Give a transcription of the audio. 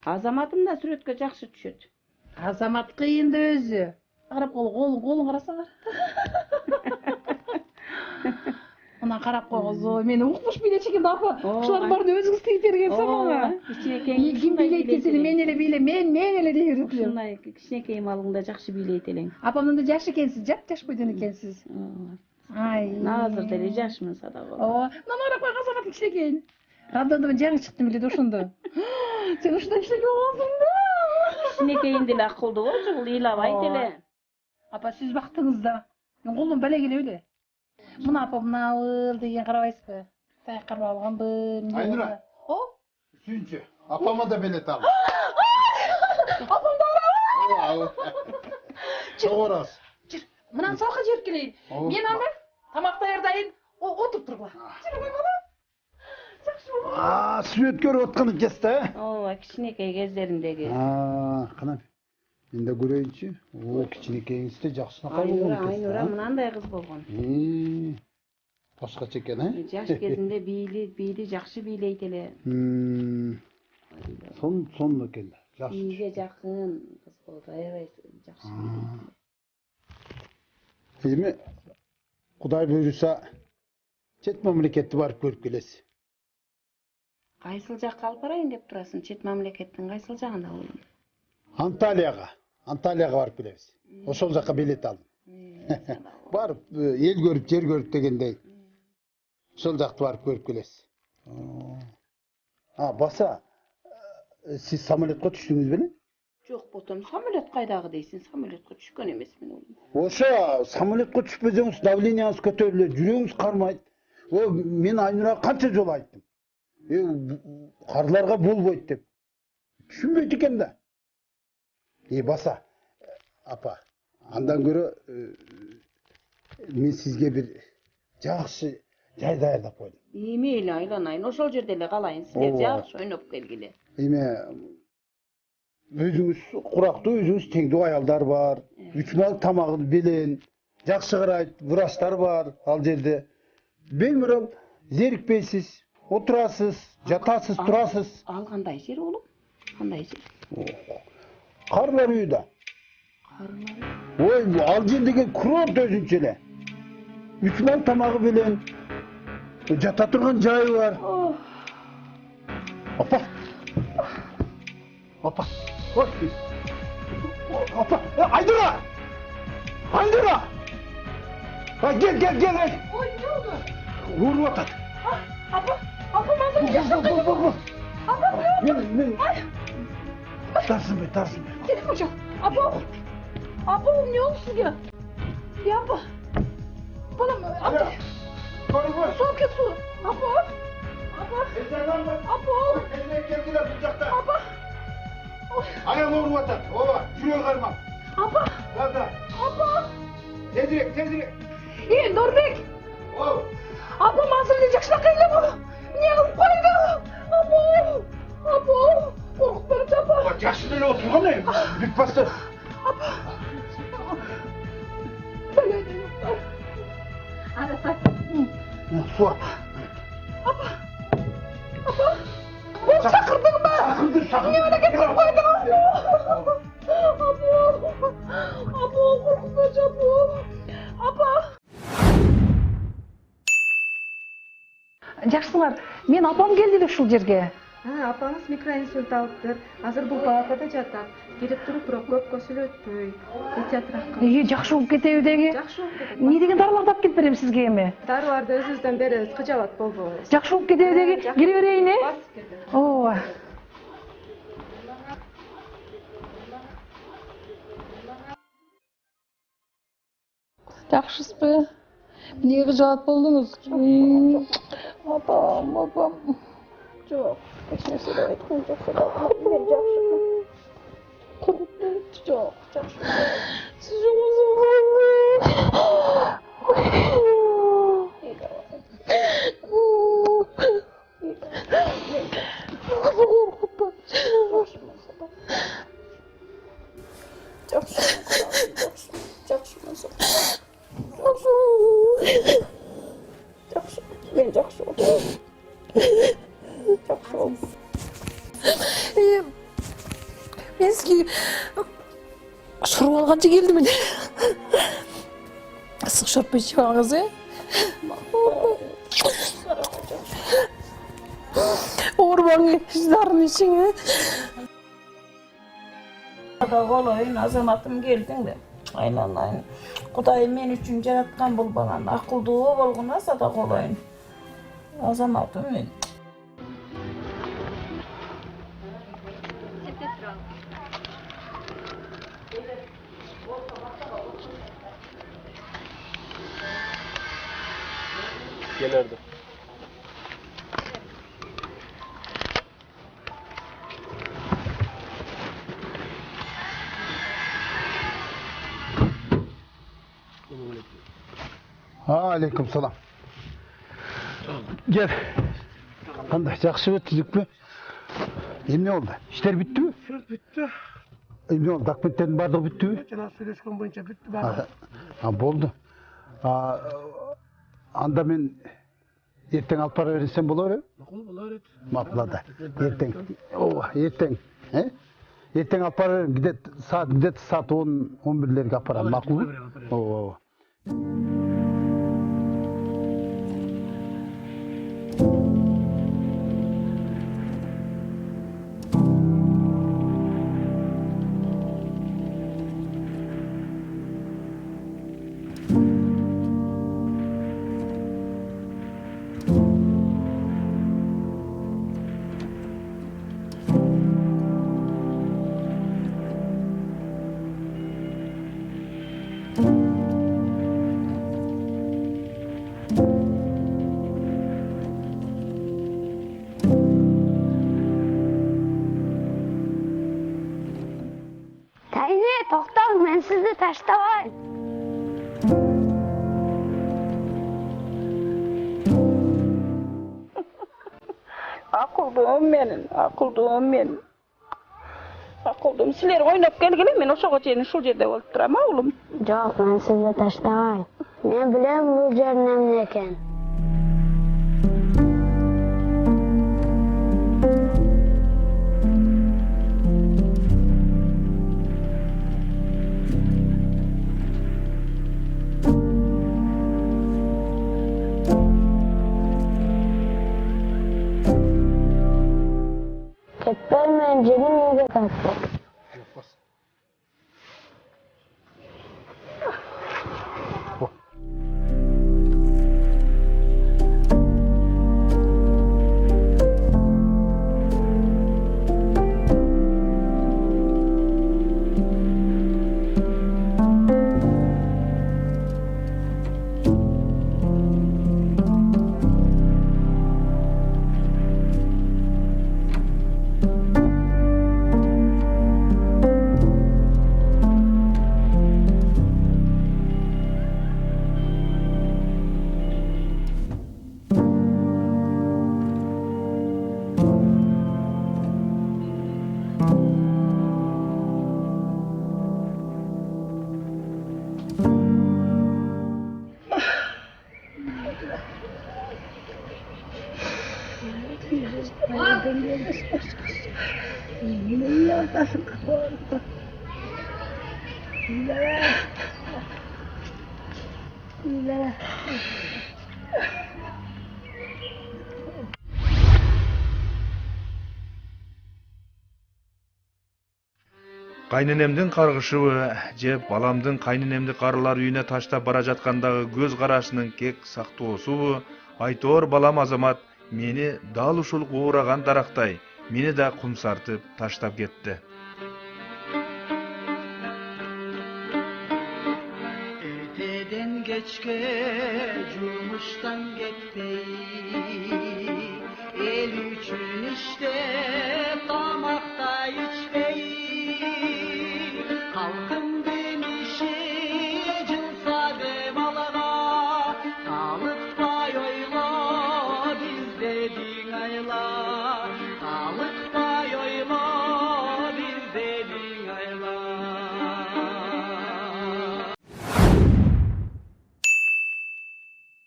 Азаматым да сүрөткө жакшы түшөт. Азамат кыйын да өзү. Карап колун карасаңар. Мына карап койгузу. Мени укмуш бийлечи экен да апа. Ушулардын баарын өзүңүз тийип бергенсиз мага. Кичинекей Ким бийлейт десең мен эле бийлейм, мен эле дей берет элем. Ушундай кичинекей малыңда жакшы бийлейт элең. Апамдан да жаш экенсиз, жаш бойдон экенсиз. Ай. Азыр деле жашмын садак. Ооба. Мына карап кой Азамат кичинекейин. Радиондон жаңы чыктым эле да ошондо. Сен ушундай кичинекей болсуң да. Кичинекейин деле акылдуу болчу, ыйлабайт эле. Апа сиз бактыңыз да. Мен колдон бале келе эле. Мына апа мына деген карабайсызбы? Сай карап алганбы? Айнура. О? Сүйүнчү. Апама да билет ал. Апам да барабы? Чогорас. Жүр, мынаны салка жиберип келейин. Мен анда тамак даярдайын. Отуруп тургула. Жүр койгула. Жакшы болду. Сүрөткөр атканы жаста, Ооба, кичинекей кездериндеги. Канап. Мен да көрөйүнчү. Кичинекейиңизде жакшынакай Айнура мынандай кыз болгон. Башкача экен, Жаш кезинде бийди жакшы бийлейт эле. Сон экен. Жакшы. Бийге жакын кыз болду, аябай жакшы бийлейт. Эми Кудай буйруса чет мамлекетти барып көрүп келесиз. Кайсыл жакка алып барайын деп турасың? Чет мамлекеттин кайсыл жагында болдун? Анталияга барып келебиз. Ошол жакка билет алдым. Барып эл көрүп, жер көрүп дегендей. Ошол жакты барып көрүп келесиз. Баса, сиз самолетко түштүңүз беле? Жок, ботом, самолет кайдагы дейсиң? Самолетко түшкөн эмесмин улум. Ошо, самолетко түшпөсөңүз давленияныз көтөрүлөт, жүрөгүңүз кармайт. Мен Айнурага канча жолу айттым. Карларга болбойт деп. Түшүнбөйт экен да. Баса, апа, андан көрө мен сизге бир жакшы жай даярдап койдум. Мейли айланайын, ошол жерде эле калайын, силер жакшы ойноп келгиле. Өзүңүз курактуу, өзүңүз теңдүү аялдар бар, 3 мал тамагын белен, жакшы карайт, врачтар бар ал жерде. Беймарал зерикпейсиз, отурасыз, жатасыз, турасыз. Ал кандай жер улум? Кандай жер? Карлар үйдө. Ал жер деген курорт өзүнчө эле. 3 мал тамагы белен жата турган жайы бар. Апа. Айнура! Gel. Ой, не oldu? Vurma atat. Апа, мазыр. Апа, Men. Tarsın be. Telefon çal. Апа, ne oldu sizge? Ya апа. Bana апа. Soğuk su. Апа. Апа. Ayağım vurma atat. Yürüyor karma. Апа. Gaza. Апа. Tezdirek. Нұрбек. Апа, мазырды жақшылақ келді бұл. Не қылып қойды? Апа. Қорқып барып апа. Жақшы деле отырған не? Бүк басы. Апа. Su at. Апа. Бұл шақырдың ба? Шақырдым. Не өне кетіп қойды? Апа, қорқып апа. Жақсылар, мен апам келді деп ушул жерге. Апаңыз микроинсульт алыптыр. Азыр бул палатада жатат. Директору көп көсүлөтпөй. Педиатракка. Жакшы болуп кетеби деги? Жакшы болуп кетет. Эмне деген дарыларды алып келип берем сизге эми? Дарыларды өзүбүздөн беребиз, кыжабат болбоңуз. Жакшы болуп кетеби деги? Келе берейин, Ооба. Жакшысызбы? Эмнеге кыжабат болдуңуз? Апам. Жок, эч нерсе деп айткан жок. Мен жакшымын. Жок, жакшы. Сиз Ben жақсы болдым. Жақсы болдым. Men sizge şurup alganca geldim ene. Sık şurup içip alыңыз, Orman işlerin içine. Da kolayın azamatım geldin de. Aynen. Kudayım men üçün jaratkan bul banan. Akıldığı bolgun asa da kolayın. Azamatım men. Gelerdi. Aleyküm selam. Gel. Qanday, жақсы өттізікпі? Емне oldu? İşler bitti mi? Bitti. Emne oldu? Dokumentlerin bardығы bitti mi? Жаңа сөйлескен бойынша bitti Болды. Анда мен ертең алып бара берсем болар еді? Болар еді. Мақұлады. Ертең. Ертең алып бара берем. Где-то saat 10-11'lerге алып барам. Мақұл ма? Tayne, to'xtang, men sizni tashlabay. Akıldığım menin, akıldığım men. Akıldığım sizler oynap gelgile men oşağa çeyini şu jerde bolup turam oğlum. Yo'q, men sizni tashlabay. Men bilan bu yer nima ekan. Ketpeymen, jenim uyga qaytdi. Кайненемдин каргышыбы же баламдын кайненемди карылар үйүнө таштап бара жаткандагы көз карашынын кек сактоосубу, айтоор балам Азамат мени дал ушул куураган дарактай мени да кумсартып таштап кетти. Erteden geçke cumuştan gitmey, el üçün işte damakta içmey. Halkın demişi cılsa demalara, kalıp bay oyla bizledin aylar.